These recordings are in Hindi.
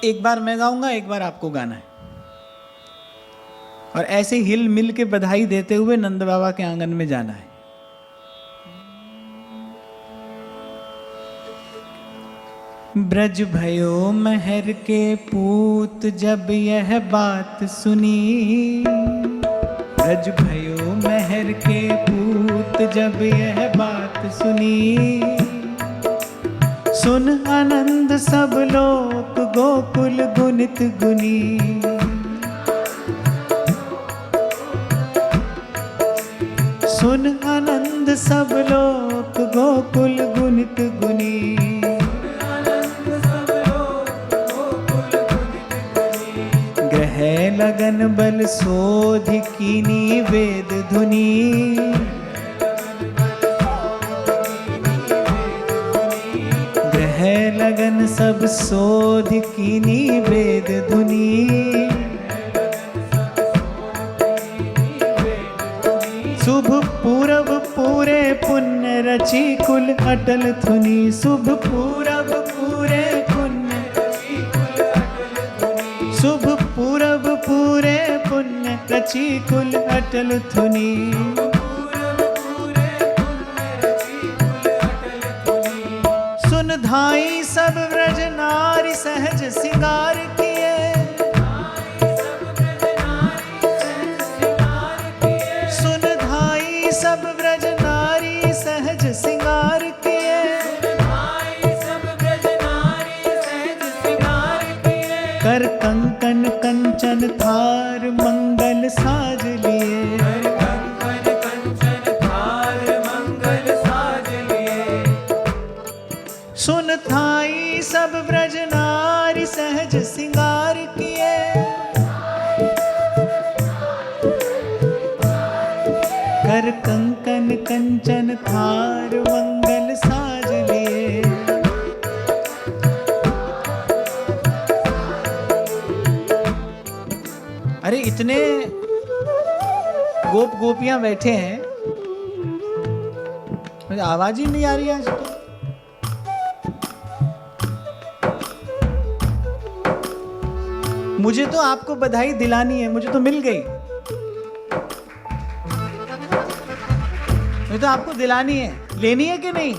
एक बार मैं गाऊंगा, एक बार आपको गाना है, और ऐसे हिल मिल के बधाई देते हुए नंद बाबा के आंगन में जाना है। ब्रज भयो महर के पूत जब यह बात सुनी, ब्रज भयो महर के पूत जब यह बात सुनी, सुन आनंद सब लोग गोकुल गुनित गुनी, सुन आनंद सब लोग गोकुल गुनित गुनी, ग्रह लगन बल सोध कीनी वेद धुनी, ग्रह लगन सब सोध कीनी वेद धुनी, शुभ पूरब पूरे पुण्य रची कुल अटल धुनी, शुभ पूरब पूरे पुण्य रची कुल अटल धुनी, शुभ पूरब पूरे पुण्य रची कुल अटल धुनी, सुन धाई सब व्रज नारी सहज सिंगार किए, सुन धाई सब व्रज नारी सहज सिंगार किए, कर कंकन कंचन थार मंगल साज लिए, सुन थाई सब व्रज नारी सहज सिंगार किए, कर कंकन कंचन थार मंगल साज लिए, अरे इतने गोप गोपियां बैठे हैं, मुझे आवाज ही नहीं आ रही आज तो। मुझे तो आपको बधाई दिलानी है, मुझे तो मिल गई, मुझे तो आपको दिलानी है, लेनी है कि नहीं?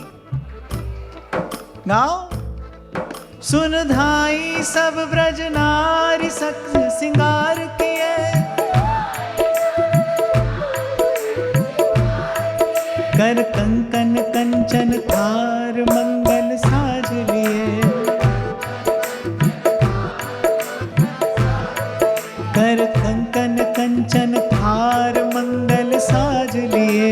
गाओ। सुन धाई सब ब्रज नारी सख्त सिंगार किए, कर कंकन कंचन थार मंगल साज लिए, कर कंकन कंचन थार मंगल साज लिए,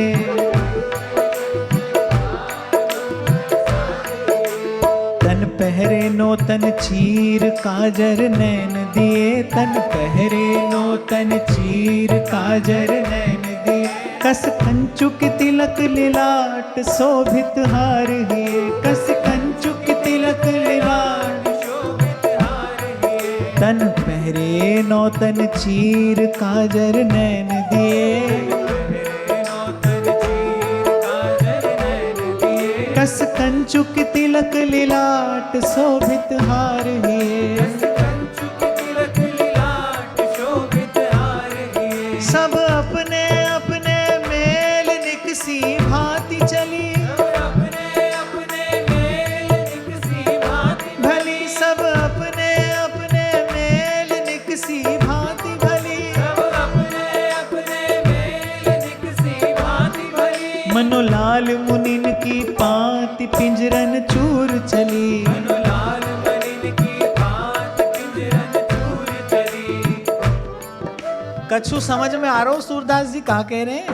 तन पहरे नौतन चीर काजर नैन दिए, तन पहरे नौतन चीर काजर नैन दिए, कस कंचुक तिलक लिलाट शोभित हार हिए, कस कंचुक तिलक लिलाट शोभित हार हिए, तन पहरे नौतन चीर काजर नैन दिए, कस कंचुक तिलक लिलाट शोभित हार हिए, सब अपने अपने मेल निकसी भांति चली, भली सब अपने अपने मेल निकसी भांति भली, मनोलाल मुनिन की पांति पिंजरन चूर चली, कछु समझ में आ रहा हो सूरदास जी कहा कह रहे हैं?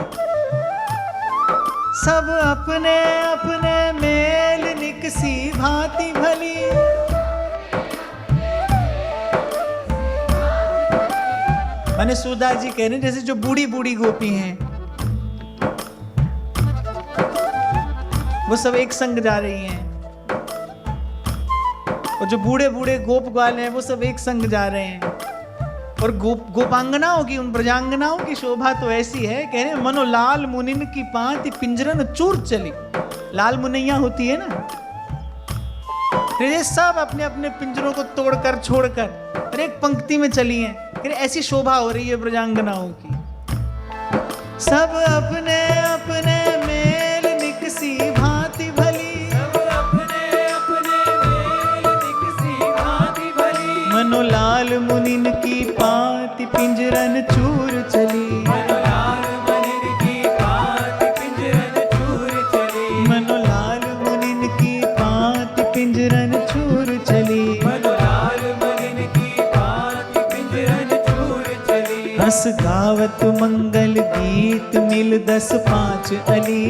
सब अपने अपने मेल निकसी भांति भली, माने सूरदास जी कह रहे हैं जैसे जो बूढ़ी बूढ़ी गोपी हैं वो सब एक संग जा रही हैं, और जो बूढ़े बूढ़े गोप ग्वाल हैं वो सब एक संग जा रहे हैं, और गोपांगनाओं की, उन प्रजांगनाओं की शोभा तो ऐसी है, कह रहे मनो लाल मुनिन की पांति पिंजरन चूर चली। लाल मुनैया होती है ना, फिर ये सब अपने अपने पिंजरों को तोड़कर छोड़कर फिर एक पंक्ति में चली हैं। फिर ऐसी शोभा हो रही है ब्रजांगनाओं की। सब अपने अपने मेल निकसी भांति भली, सब अपने अपने मेल निकसी भांति भली। मनोलाल मुनिन की पाति पिंजरन चूर चली, मनोलाल मुनिन की पाति पिंजरन चूर चली। मनोलाल मुनिन की पाति पिंजरन चूर चली। मनोलाल मुनिन की पाति पिंजरन चूर चली। हंस गावत मंगल गीत मिल 10-5 अली,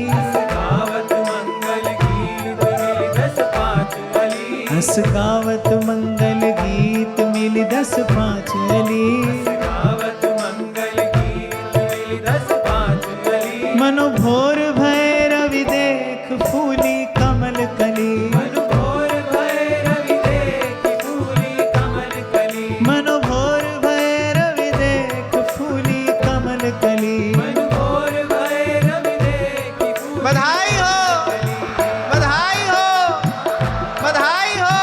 गावत मंगल गीत मिल 10-5 अली। हंस गावत मंगल गीत मिल 10-5 अली। गावत मंगल गीत मिल 10-5 अली। मनोभोर भैरवि देख फूली कमल कली, मनोभोर भैरवि देख फूली कमल कली। मनोभोर भैरवि देख फूली कमल कली। मनोभोर भैरवि देख फूली बधाई हो, बधाई हो, बधाई हो।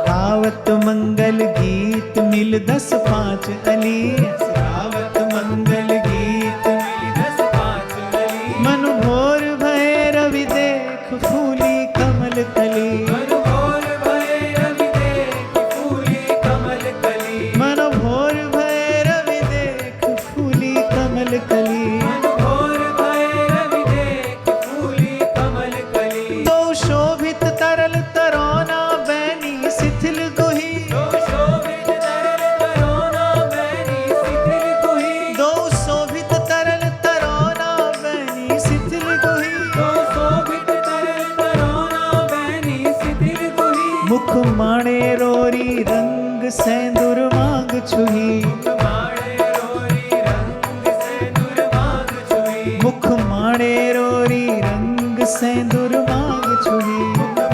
गावत मंगल गीत मिल 10-5 अली, गावत मंगल गीत मिल 10-5 अली। मनोभोर भैरवि देख फूली कमल कली, मनोभोर भैरवि देख फूली कमल कली। मनोभोर भैरवि देख फूली कमल कली। मनोभोर भैरवि देख फूली कमल कली। तो शोभित तरल तरोना बैनी शिथिल गुही, दो शोभित तरल तरोना बैनी शिथिल गुही। दो शोभित तरल तरोना बैनी शिथिल गुही। दो शोभित तरल तरोना बैनी शिथिल गुही। मुख माणे रोरी रंग सेंदूर मांग छुही, माणे रोरी रंग सिंदूर मांग छुई। मुख माणे रोरी रंग सेंदूर मांग छुही।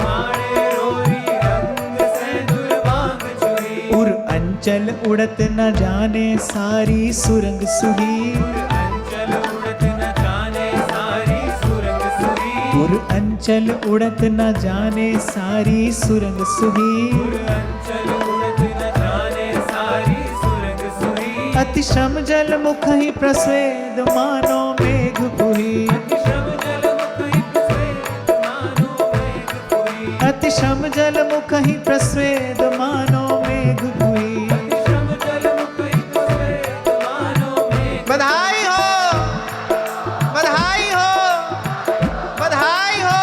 माणे रोरी रंग सिंदूर मांग छुई। उर अंचल उड़त न जाने सारी सुरंग सुही, अंचल उड़त न जाने सारी सुरंग सुही। उर अंचल उड़त न जाने सारी सुरंग सुही। अंचल उड़त न जाने सारी सुरंग सुही। अति श्रम जल मुख ही प्रस्वेद मानो मेघ पुही, श्रम जल मुख हित स्वेद मानो मेघ पुई। अति श्रम जल मुख ही प्रस्वेद मानो मेघ पुही। श्रम जल मुख हित स्वेद मानो मेघ। बधाई हो, बधाई हो, बधाई हो।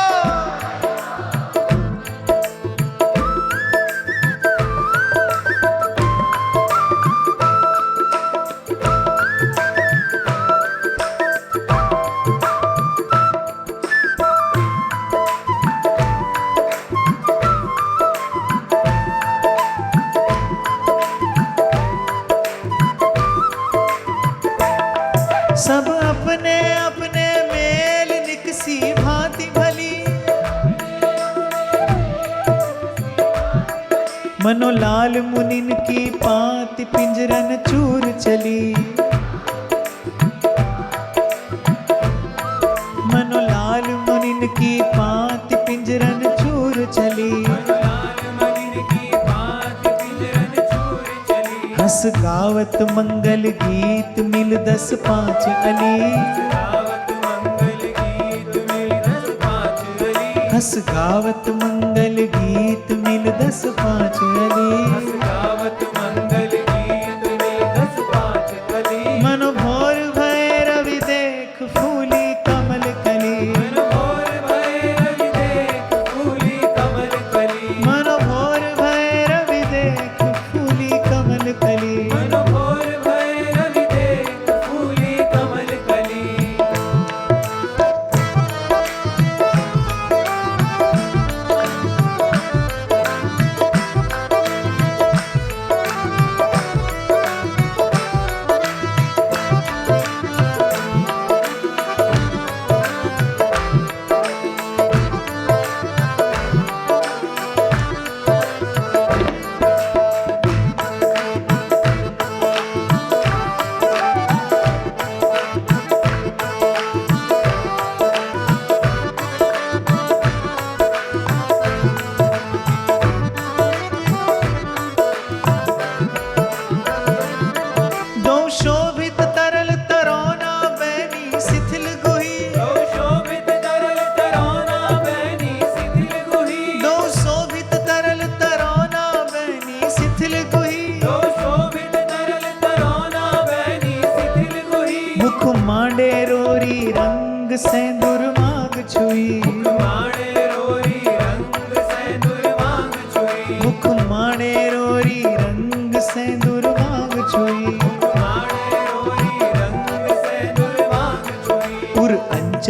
सब अपने अपने मेल निकसी भांति भली, मनोलाल मुनिन की पाति पिंजरन चूर चली, मनोलाल मुनिन की पाति पिंजरन चूर चली। लाल मलिन की पात पिंजरन चूर चली। हंस गावत मंगल गीत मिल 10-5 अली, गावत मंगल गीत मिल 10-5 अली। हंस गावत मंगल गीत मिल 10-5 अली। गावत मंगल गीत मिल 10-5 अली। मनोभोर भैरवि देख फूली कमल कली, मनोभोर भैरवि देख फूली कमल कली। मनोभोर भैरवि देख फूली कमल कली। मनोभोर भैरवि देख फूली कमल कली।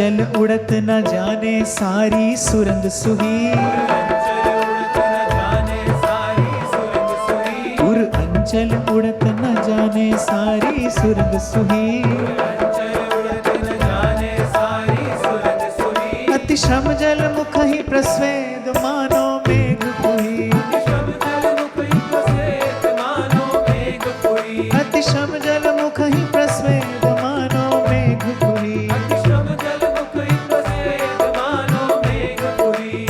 अंचल उड़त न जाने सारी सुरंग सुही। अंचल उड़त न जाने सारी सुरंग सुही। उर अंचल उड़त न जाने सारी सुरंग सुही। अंचल उड़त न जाने सारी सुरंग सुही। अति श्रम जल मुख ही प्रस्वेद मानो मेघ पुही। श्रम जल मुख ही प्रस्वेद मानो मेघ पुही। अति श्रम जल मुख ही प्रस्वेद मानो मेघ पुही। श्रम जल मुख ही प्रस्वेद मानो मेघ पुही।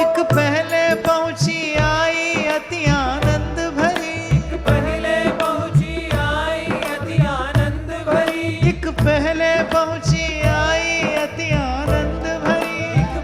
एक पहले पहुंची आई अति आनंद भरी। पहले पहुंची आई अति आनंद भरी। एक पहले पहुंची आई अति आनंद भरी।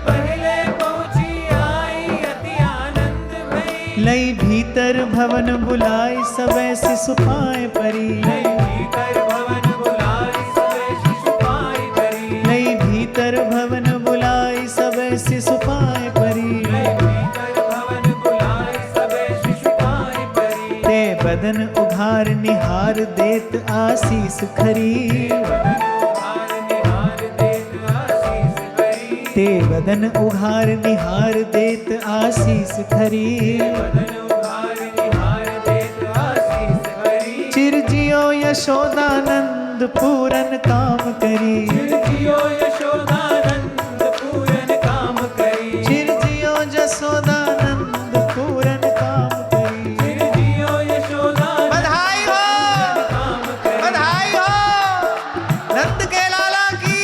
पहले पहुंची आई अति आनंद भरी। लई भीतर भवन बुलाई सबे शिशु पाए परी। भीतर भवन बुलाई सबे शिशु पाए परी। लई भीतर भवन बुलाई सबे शिशु पाए परी। भीतर भवन बुलाई सबे शिशु पाए परी। ते बदन उघार निहार देत आशीष खरी। उघार निहार देत आशीष भरी। ते बदन उघार निहार देत आशीष खरी। बदन उघार निहार देत आशीष भरी। चिरजियो यशोदानंद पूरन काम करी। जियो यशोदानंद पूरन काम करी। चिरजियो यशोदानंद पूरन काम करी। जियो यशोदानंद बधाई हो, काम करी। बधाई हो नंद के लाला की।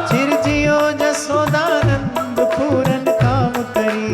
चिरजियो यशोदानंद पूरन काम करी।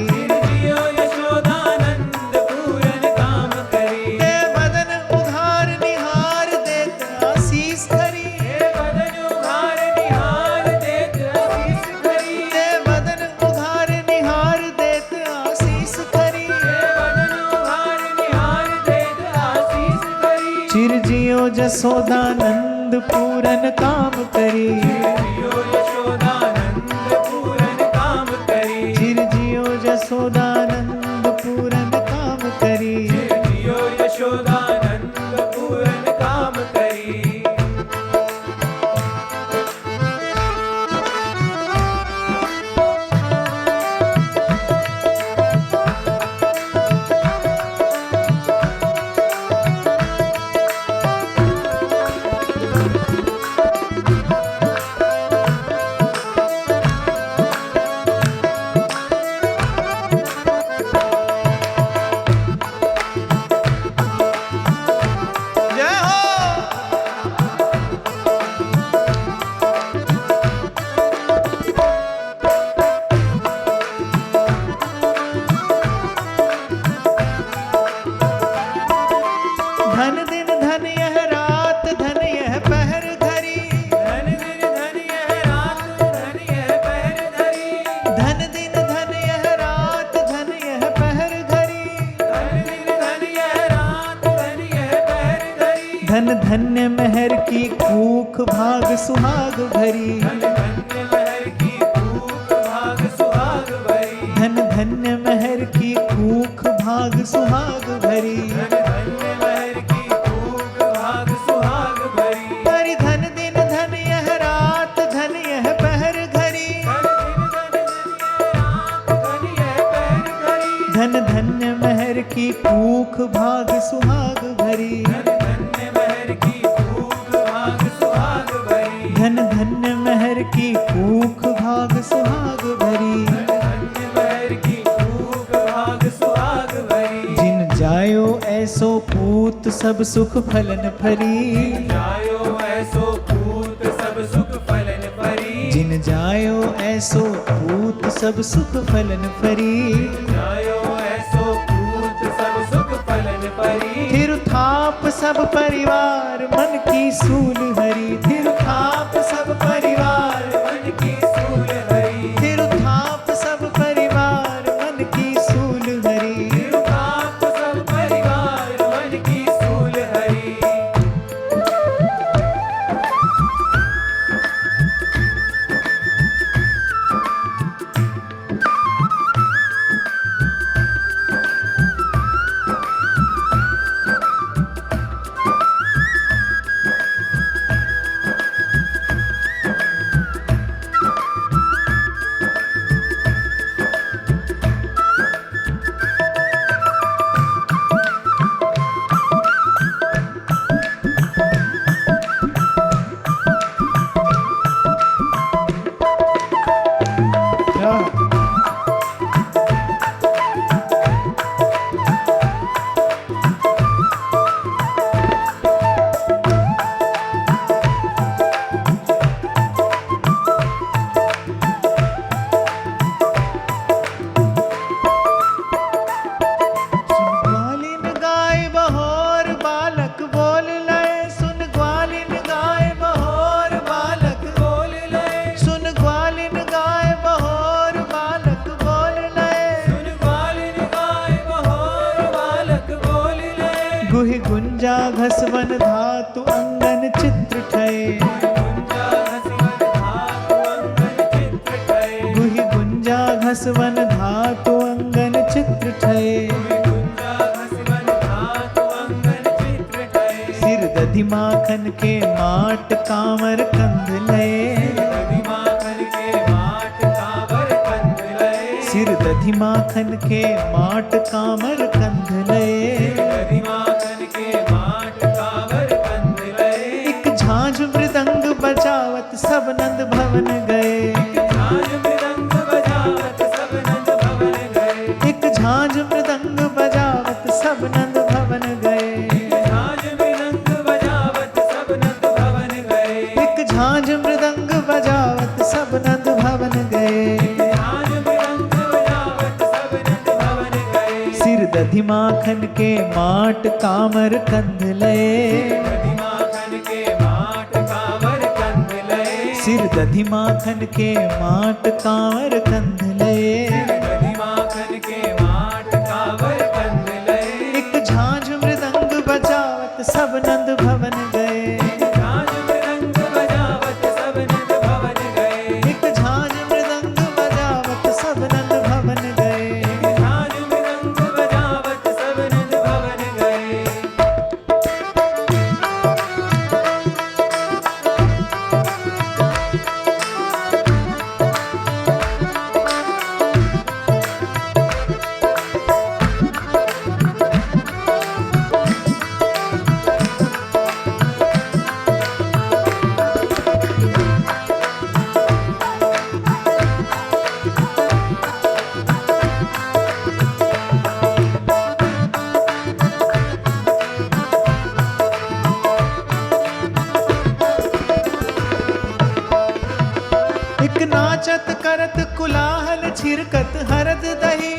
जियो यशोदानंद पूरन काम करी। ते बदन उघार निहार देत आशीष खरी। बदन उघार निहार देत आशीष भरी। ते बदन उघार निहार देत आशीष खरी। बदन उघार निहार देत आशीष भरी। चिरजियो जसोदानंद पूरन काम करी। जियो यशोदानंद पूरन काम करी। चिरजियो जसोदानंद पूरन काम करी। जियो यशोदानंद पूरन काम करी। जय हो। धन दिन धन यह रात धन यह पहर धरी। धन दिन धन यह रात धन यह पहर धरी। धन दिन धन यह रात धन यह पहर धरी। धन दिन धन यह रात धन यह पहर धरी। धन धन्य महर की कूख भाग सुहाग भरी। धन धन्य महर की भूख भाग सुहाग भरी। धन धन्य महर की कूख भाग सुहाग भरी। धन धन्य महर की भूख भाग सुहाग भरी। हरि धन दिन धन यह रात धन यह पहर घरी। धन धन्य महर की कूख भाग सुहाग भरी। धन धन्य महर की कूख भाग सुहाग भरी। जिन जायो ऐसो पूत सब सुख फलन फरी। जिन जायो ऐसो पूत सब सुख फलन फरी। जायो ऐसो पूत सब सुख फलन परी। थिरु थाप सब परिवार मन की सूल हरी। थिरु थाप सब परिवार मन की सूल हरी। थिरु थाप सब परिवार मन की सूल हरी। आप सब परिवार मन की सूल हरी। ग्वालिन गाय बहोर बालक बोल लय। सुन ग्वालिन गाय बहोर बालक बोल लय। सुन ग्वालिन गाय बहोर बालक बोल लय। सुन ग्वालिन गाय बहोर बालक बोल लय। गुहि गुंजा घसवन धातु अंगन चित्र ठय। गुंजा घसवन धातु अंगन चित्र ठय। गुहि गुंजा घसवन धातु अंगन चित्र ठय। गुंजा घसवन धातु अंगन चित्र ठय। सिर दधि माखन के माट कामर कंध लय। दधि माखन के माट कांवर कंध लय। सिर दधि माखन के माट कामर कंध लय। दधि माखन के माट कांवर कंध लय। एक झांझ मृदंग बजावत सब नंद भवन गए। झांझ मृदंग बजावत सब नंद भवन गए। एक झांझ मृदंग बजावत सब नंद भवन गए। झांझ मृदंग बजावत सब नंद भवन गए। एक झांझ मृदंग बजावत सब नंद भवन गए। झांझ मृदंग बजावत सब नंद भवन गए। सिर दधि माखन के माट कामर कंध लय। दधि माखन के माट कांवर कंध लय। सिर दधि माखन के माट कांवर कंध लय। दधि माखन के माट कांवर कंध लय। एक झांझ मृदंग बजावत सब नंद भवन गए। झांझ मृदंग बजावत सब नंद भवन गए। एक झांझ मृदंग बजावत सब नंद भवन गए। झांझ मृदंग बजावत सब नंद भवन गए। एक नाचत करत कुलाहल छिरकत हरद दही।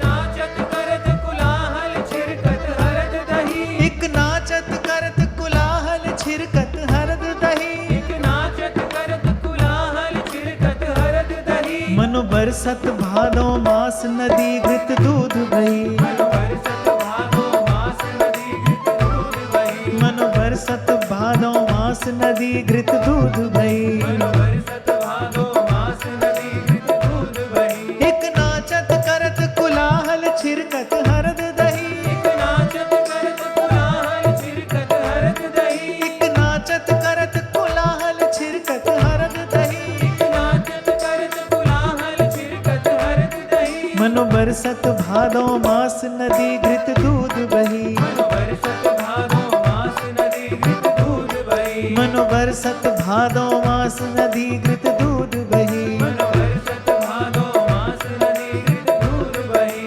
नाचत करत कुलाहल छिरकत हरद दही। एक नाचत करत कुलाहल छिरकत हरद दही। एक नाचत करत कुलाहल छिरकत हरद दही। मनु बरसत भादो मास नदी घृत दूध बही। मनु बरसत भादो मास नदी घृत दूध बही। मनु बरसत भादो मास नदी घृत दूध बही। मनु बरसत भादो मास नदी घृत दूध बही। एक नाचत करत कुलाहल छिरकत हरद दही। एक नाचत करत कुलाहल छिरकत हरद दही। एक नाचत करत कुलाहल छिरकत हरद दही। एक नाचत करत कुलाहल छिरकत हरद दही। मनु बरसत भादो मास नदी घृत दूध बही। मनु बरसत भादो मास नदी घृत दूध बही। मनु बरसत भादो मास नदी घृत दूध बही। मनु बरसत भादो मास नदी घृत दूध बही।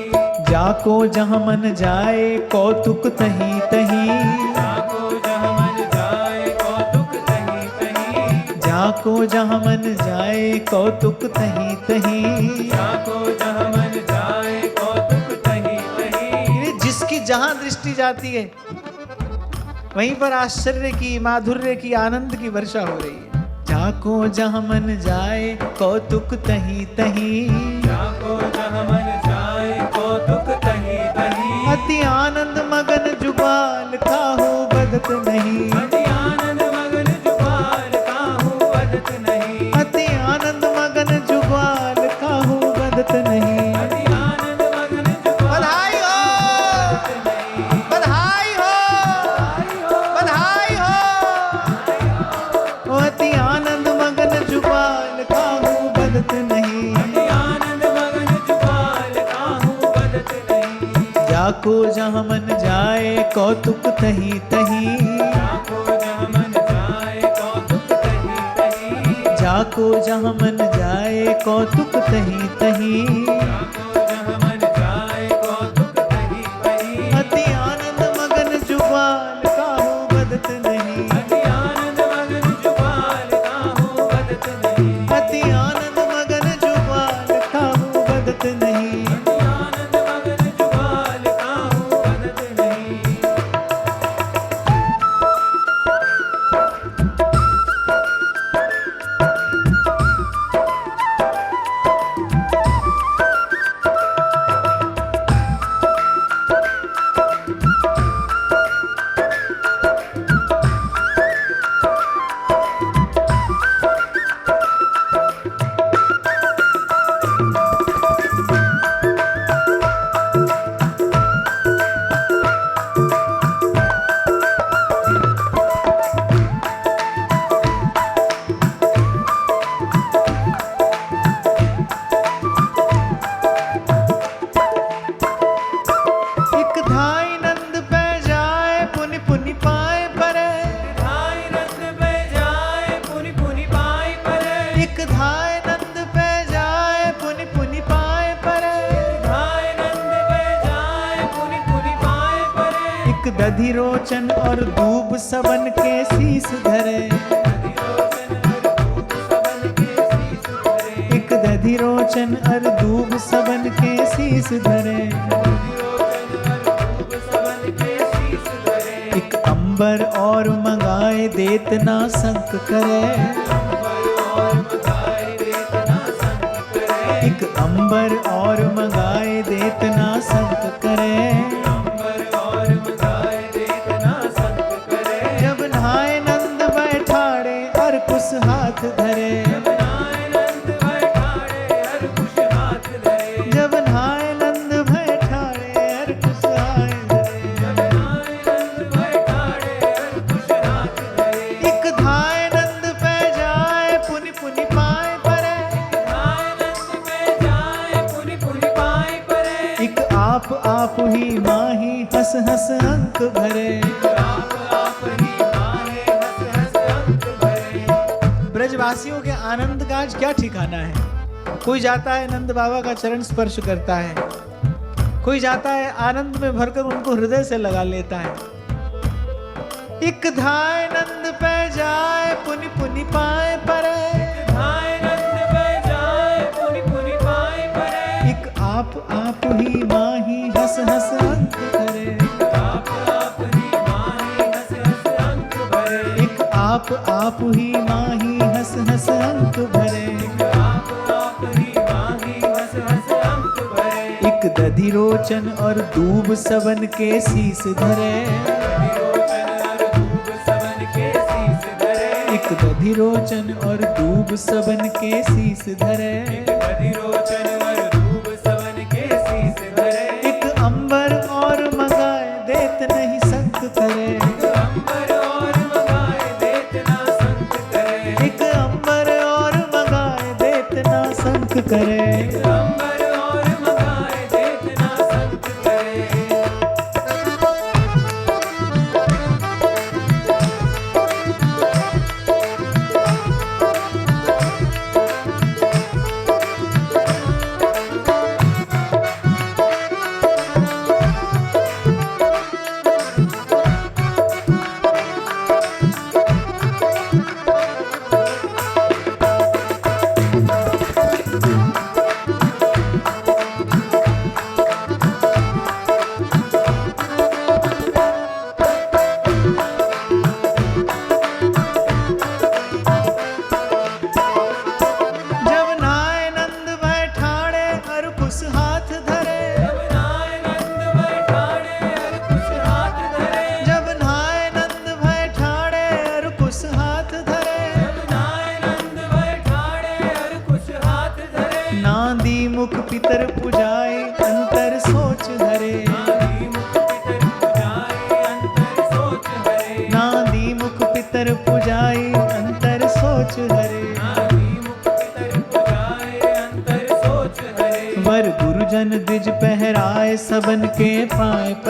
जाको जहाँ मन जाए कौतुक तहीं तहीं। जाको जहाँ मन जाए कौतुक तहीं तहीं। जाको जहाँ मन जाए कौतुक तहीं तहीं। जाको जहाँ मन जाए कौतुक तहीं तहीं। जिसकी जहाँ दृष्टि जाती है वहीं पर आश्चर्य की, माधुर्य की, आनंद की वर्षा हो रही है। जाको जहाँ मन जाए कौतुक तहीं तहीं। जाको जहाँ मन जाए कौतुक तहीं तहीं। अति आनंद मगन जुबाल काहू बदत नहीं। अति आनंद मगन जुबाल काहू बदत नहीं। अति आनंद मगन जुबाल काहू बदत नहीं। अति आनंद मगन जुबाल बधाई हो, बधाई हो, बधाई हो। ओ अति आनंद मगन जुबाल काहू बदत नहीं। अति आनंद मगन जुबाल काहू बदत नहीं। जाको जहाँ मन जाए कौतुक तहीं तहीं। जाको जहाँ मन जाए कौतुक तहीं तहीं। जाको जहाँ मन जाए कौतुक तहीं तहीं। जाको जहाँ मन जाए कौतुक तहीं तहीं। अति आनंद मगन जुबाल काहू बदत नहीं। अति आनंद मगन जुबाल काहू बदत नहीं। अति आनंद मगन जुबाल काहू बदत नहीं। अति आनंद मगन जुबाल काहू बदत नहीं। एक धाई नंद पे जाए पुनि पुनि पाए परे। धाई नंद पे जाए पुनि पुनि पाए परे। एक धाय नंद पे जाए पुनि पुनि पाए परे। धाई नंद पे जाए पुनि पुनि पाए परे। एक दधि रोचन और दूब सबन के शीस धरे। एक दधि रोचन और दूब सबन के शीस धरे। एक अंबर और मंगाए देत ना संक करे। एक अंबर और मंगाए देत ना संक करे। जब नहाए नंद बैठाड़े और कुछ हाथ धरे। जब नहाए नंद बैठाड़े और कुछ हाथ धरे। एक धाय नंद पे जाए पुनि पुनि पाए परे। एक आप ही माही हंस हंस अंक भरे। ब्रजवासियों के आनंद का आज क्या ठिकाना है। कोई जाता है नंद बाबा का चरण स्पर्श करता है, कोई जाता है आनंद में भरकर उनको हृदय से लगा लेता है। एक धाय नंद पे जाए पुनि पुनि पाए परे। एक आप ही माही हंस हंस अंक करे। एक आप ही माही हंस हंस अंक भरे। एक दधि रोचन और दूब सबन के शीस धरे। एक दधि रोचन और दूब सबन के शीस धरे। एक अंबर और मंगाए देत नहीं संक करे। एक अंबर और मंगाए देत ना संक करे।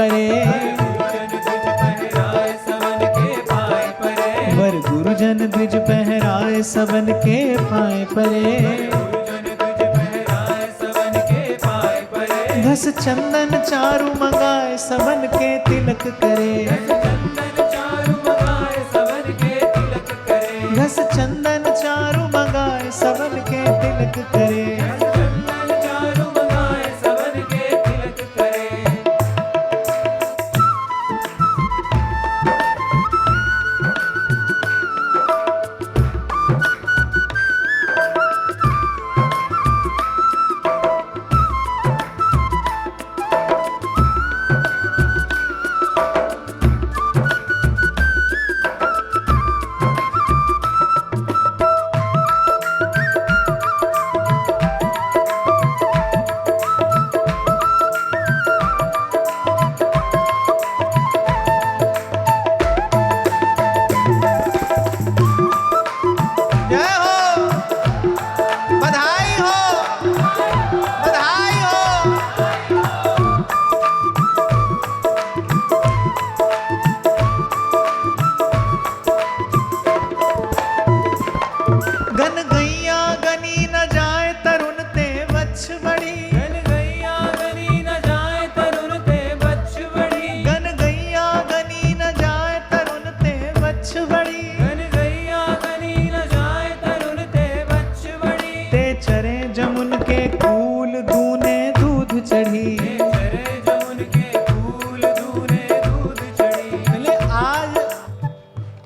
परे। गुरुजन द्विज पहराए सबन के पाए परे। घस चंदन चारु मंगाए सबन के तिलक करे। घस चंदन चारु मंगाए सबन के तिलक करे।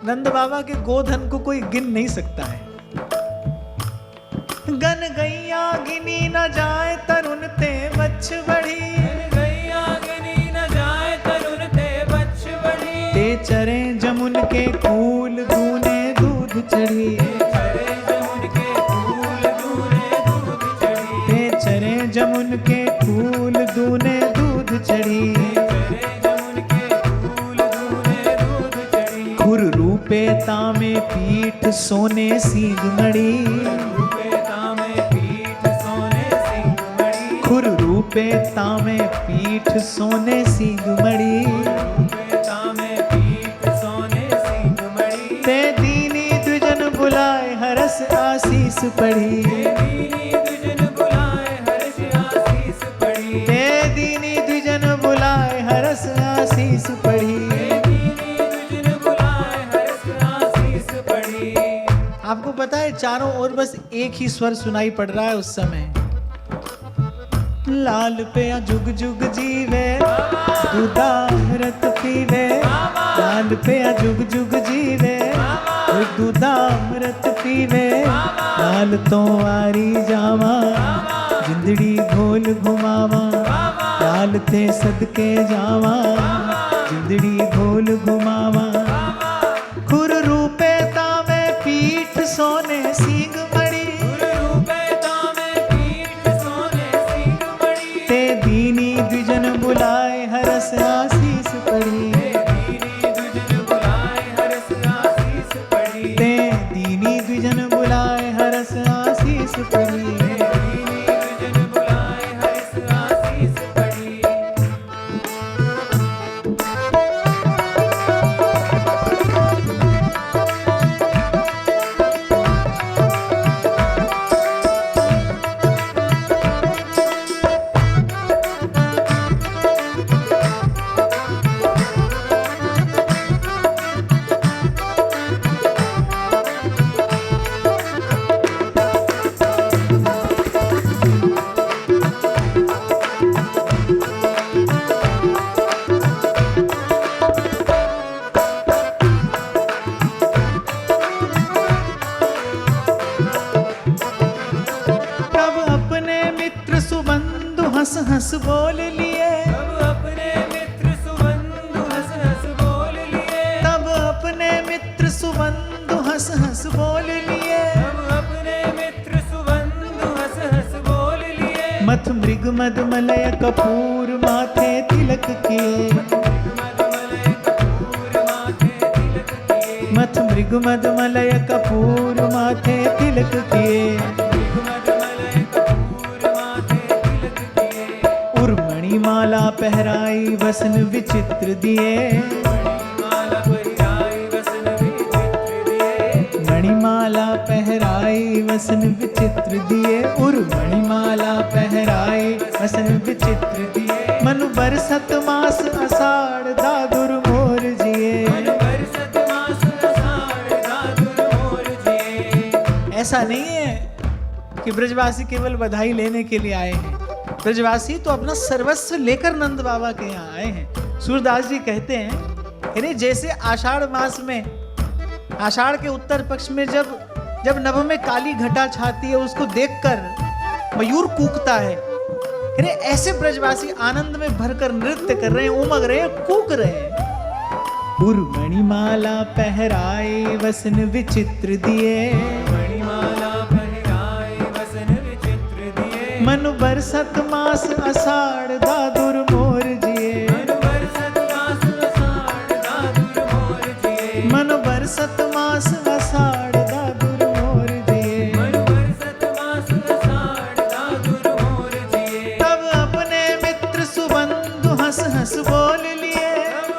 नंद बाबा के गोधन को कोई गिन नहीं सकता है। गन गैया गिनी न जाए तरुण ते बच्छ बड़ी। ते चरे जमुन के कूल दूने दूध चढ़ी। ते चरे जमुन के कूल दूने दूध चढ़ी। खुर रूपे तामे पीठ सोने सींग मड़ी। खुर रूपे तामे पीठ सोने सींग मड़ी। ते दीनी द्विजन बुलाए हरस आशीष पढ़ी। ते दीनी द्विजन बुलाए हरस आशीष पढ़ी। आपको पता है चारों ओर बस एक ही स्वर सुनाई पड़ रहा है उस समय। लाल पे जुग जुग जीवे दूधा अमृत पीवे। लाल पे जुग जुग जीवे दूधा अमृत पीवे। लाल तो आरी जावा जिंदड़ी घोल घुमावा। लाल ते सदके जावा जिंदड़ी घोल घुमावा। खुर रूपे तामे पीठ सोने सींग मड़ी। ते दीनी द्विजन बुलाए हरस आशीष पढ़ी। ते दीनी द्विजन बुलाए हरस आशीष पढ़ी। हंस हंस बोल लिए। तब अपने मित्र सुबंधु हंस हंस बोल लिए। तब अपने मित्र सुबंधु हंस हंस बोल लिए। तब अपने मित्र सुबंधु हंस हंस बोल लिए। मथ मृग मद मलय कपूर माथे तिलक किए। मथ मृग मद मलय कपूर माथे तिलक किए। मणिमाला पहराई वसन विचित्र दिए, माला परियाई वसन विचित्र दिए, मणिमाला पहराई वसन विचित्र दिए, उर मणिमाला पहराई वसन विचित्र दिए। मनु बरसत मास आषाढ़ दादुर मोर जिए। मन बरसत मास आषाढ़ दादुर मोर जिए। ऐसा नहीं है कि ब्रजवासी केवल बधाई लेने के लिए आए हैं। ब्रजवासी तो अपना सर्वस्व लेकर नंद बाबा के यहाँ आए हैं। सूरदास जी कहते हैं, अरे जैसे आषाढ़ मास में, आषाढ़ के उत्तर पक्ष में जब नभ में काली घटा छाती है, उसको देखकर मयूर कूकता है, अरे ऐसे ब्रजवासी आनंद में भरकर नृत्य कर रहे हैं, उमग रहे हैं, कूक रहे हैं। उर्मणिमाला पहराए वसन विचित्र दिए, मणिमाला पहराई वसन विचित्र दिए। मन बरसत मास आषाढ़ दादुर मोर जिए। मन बरसत मास आषाढ़ दादुर मोर जिए। मन बरसत मास आषाढ़ दादुर मोर जिए। मन बरसत मास आषाढ़ दादुर मोर जिए। तब अपने मित्र सुबंधु हंस हंस बोल लिए,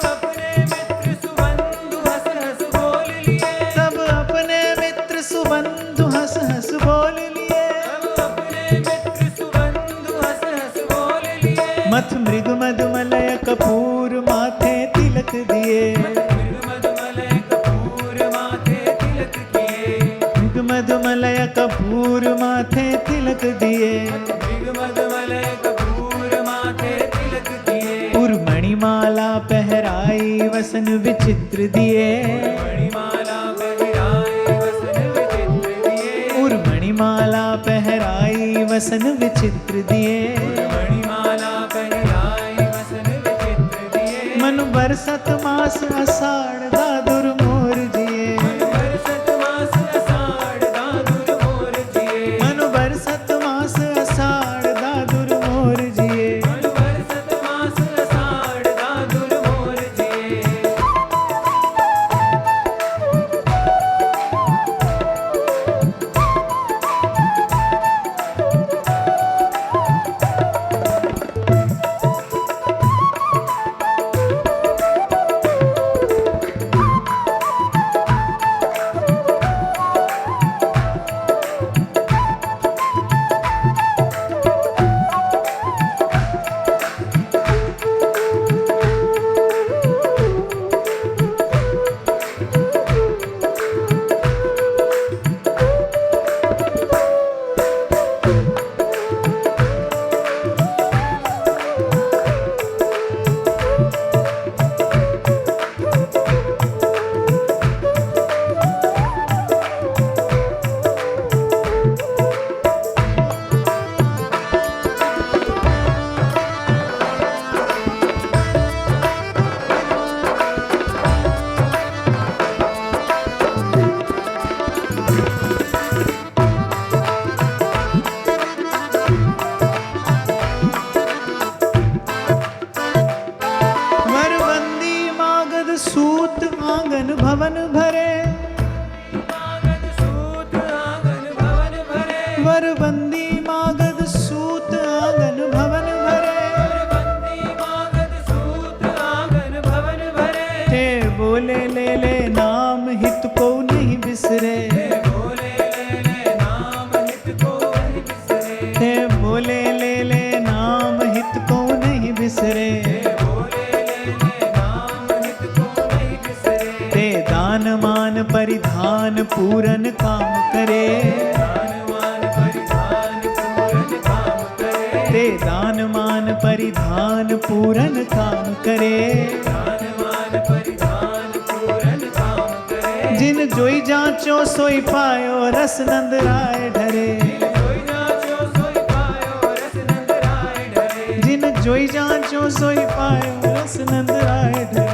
अपने मित्र सुबंधु हंस हंस बोल लिए। तब अपने मित्र सुबंधु हंस हंस बोल लिए। अपने मित्र सुबंधु हंस हंस बोल लिए। मथ मृग मधुमलय कपूर माथे तिलक दिए। मधुमलय कपूर माथे तिलक किए। मृग मधुमलय कपूर माथे तिलक दिए। मधुमलय कपूर माथे तिलक किए। उर्मणिमाला पहराई वसन विचित्र दिए। मणिमाला पहराई वसन विचित्र दिए। उर्मणिमाला पहराई वसन विचित्र दिए। मणिमाला पहराई वसन विचित्र दिए। मन बरसत मास आषाढ़ दादुर मोर जिए। मन बरसत मास आषाढ़ दादुर मोर जिए। मन बरसत मास आषाढ़ दादुर मोर जिए। मन बरसत मास आषाढ़ दादुर मोर जिए। वरबंदी मागध सूत आंगन भवन भरे। मागध सूत आंगन भवन भरे। वरबंदी मागध सूत आंगन भवन भरे। वरबंदी मागध सूत आंगन भवन भरे। ते बोले ले नाम हित को नहीं बिसरे। बोले ले नाम हित को नहीं बिसरे। ते बोले ले नाम हित को नहीं बिसरे। बोले ले नाम हित को नहीं बिसरे। ते दान मान परिधान पूरन काम करे। दानवान परिधान पूरन काम करे। ते दान मान परिधान पूरन काम करे। दानवान परिधान पूरन काम करे। जिन जोई जांचो सोई पायो रस नंद राय ढरे। जोई नाचो सोई पायो रस नंद राय ढरे। जिन जोई जांचो सोई पायो रस नंद राय ढरे।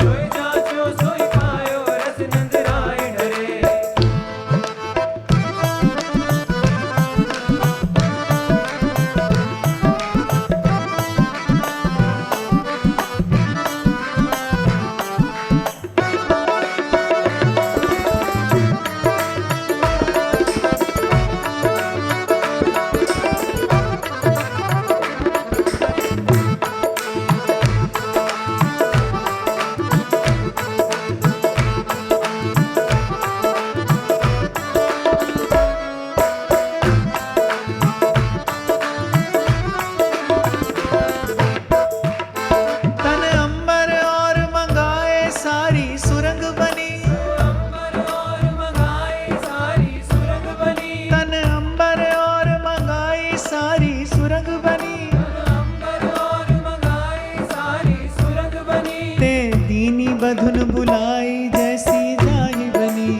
जोई नाचो सोई पायो रस नंद राय ढरे। बधुन बुलाई जैसी जाहि बनी,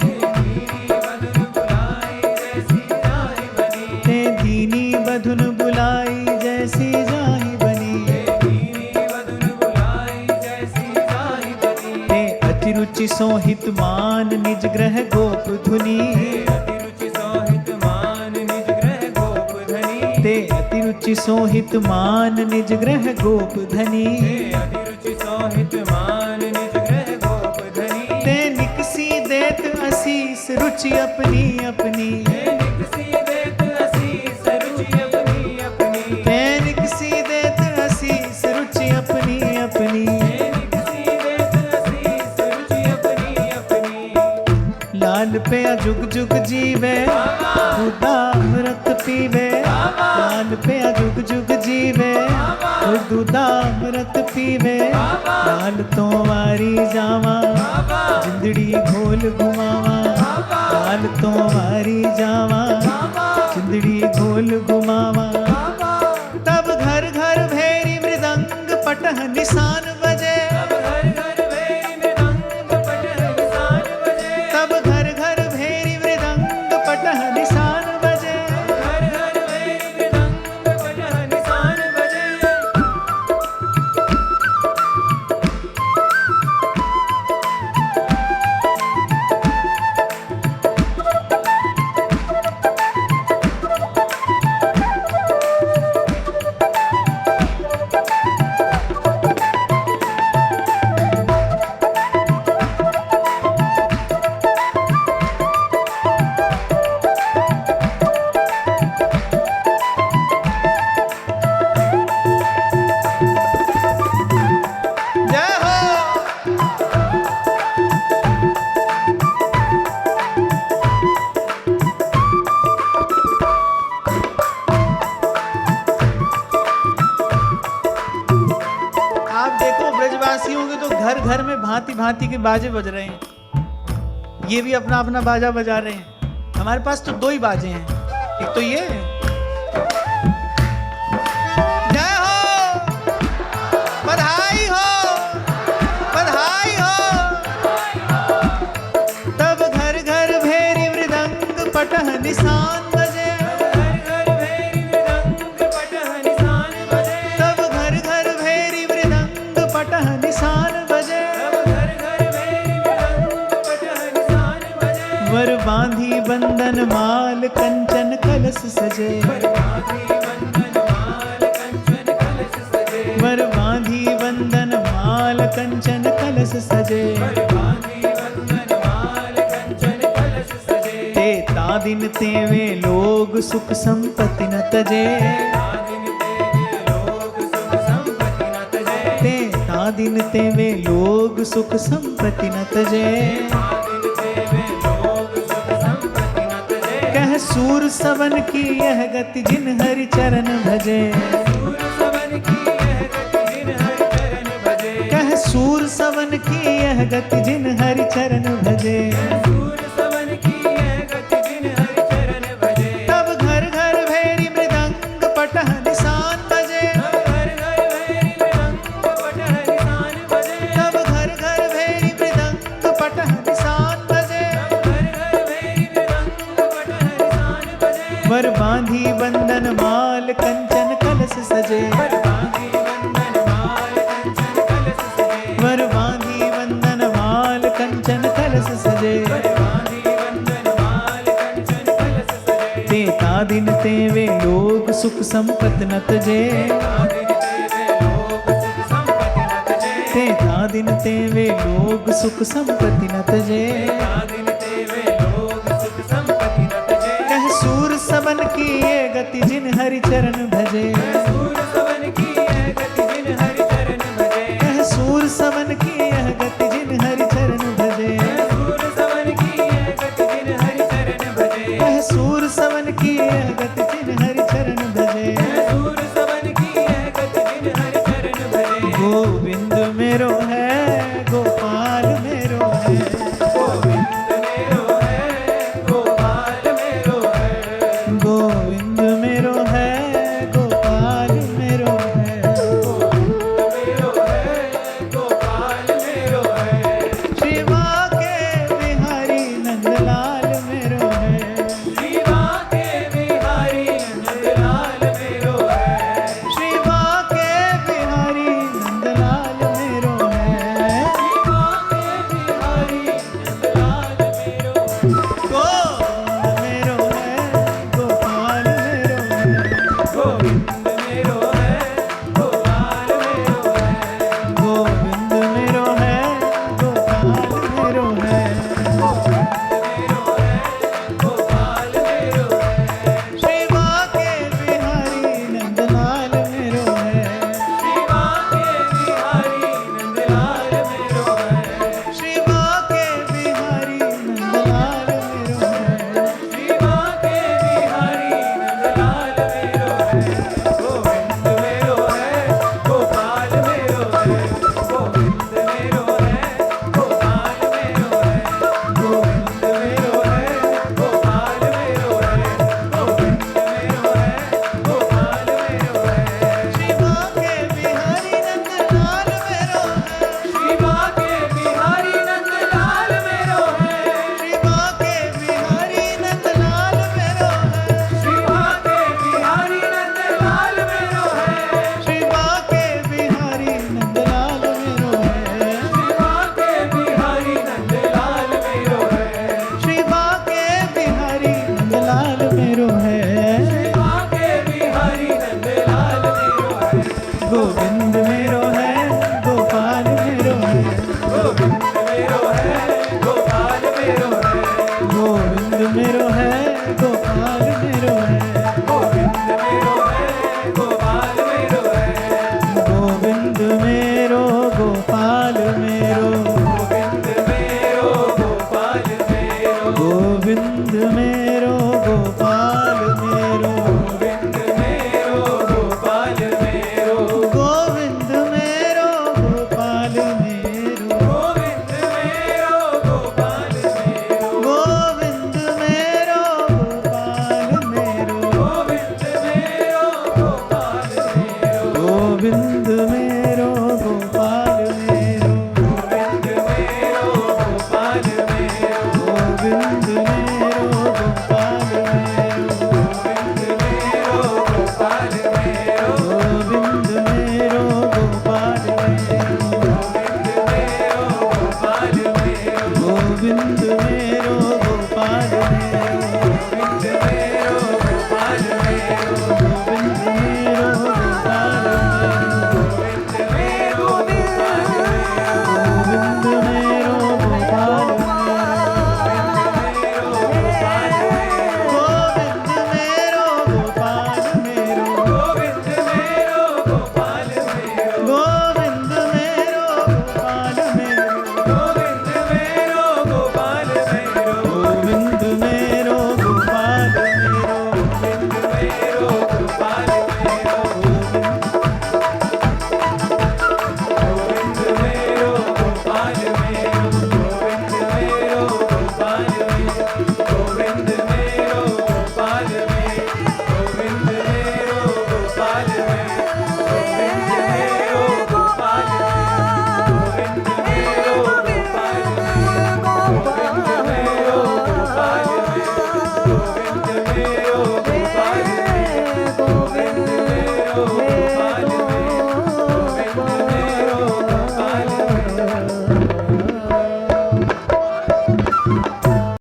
ते दीनी बधुन बुलाई जैसी जाहि बनी, ते अति रुचि सोहित मान निज ग्रह गोप धुनी, ते अति रुचि सोहित मान निज ग्रह गोप धनी, ते निकसी देत असीस रुचि अपनी अपनी, ते निकसी देत असीस रुचि अपनी अपनी, लाल पे जुग जुग जीवे खुदा अमृत पीवे, लाल पे जुग जुग जीवे खुदा अमृत पीवे, लाल तो वारी जावा जिंदड़ी घोल घुमावा, लाल तो वारी जावा जिंदड़ी घोल घुमावा, तब घर घर भेरी मृदंग पटह निशान बजे, तब घर घर भेरी मृदंग पटह निशान बजे, घर में भांति भांति के बाजे बज रहे हैं, ये भी अपना अपना बाजा बजा रहे हैं। हमारे पास तो 2 ही बाजे हैं, एक तो ये जय हो बधाई हो बधाई हो, तब घर घर भेरी मृदंग पटह निशान बजे, तब घर घर भेरी मृदंग पटह निशान बजे, वर बांधी बंधन माल कंचन कलश सजे, वर बांधी बंधन माल कंचन कलश सजे, ते तादिन तेवे लोग सुख संपत्ति न तजे, ते तादिन तेवे लोग सुख संपत्ति न तजे, कह सूर सवन की यह गति जिन हरि चरण भजे, कह सूर सवन की यह गति जिन हरि चरण भजे, तब घर घर भेरी मृदंग पटह निशान बजे, तब घर घर भेरी मृदंग पटह निशान बजे, वर बांधी बंधन माल कंचन कलश सजे, वर बांधी बंधन माल कंचन कलश सजे, ते तादिन तेवे लोग सुख संपत्ति न तजे, ते तादिन तेवे लोग सुख संपत्ति न तजे, कह सूर सबन की ये गति जिन हरि चरण भजे, कह सूर सबन की यह गति जिन हरि चरण भजे, कह सूर सबन की यह गति जिन हरि चरण भजे, गोविंद मेरो है गोपाल मेरो है, गोविंद मेरो है गोपाल मेरो है, गोविंद मेरो है गोपाल मेरो है, गोविंद मेरो है गोपाल मेरो है, गोविंद मेरो है, गोपाल मेरो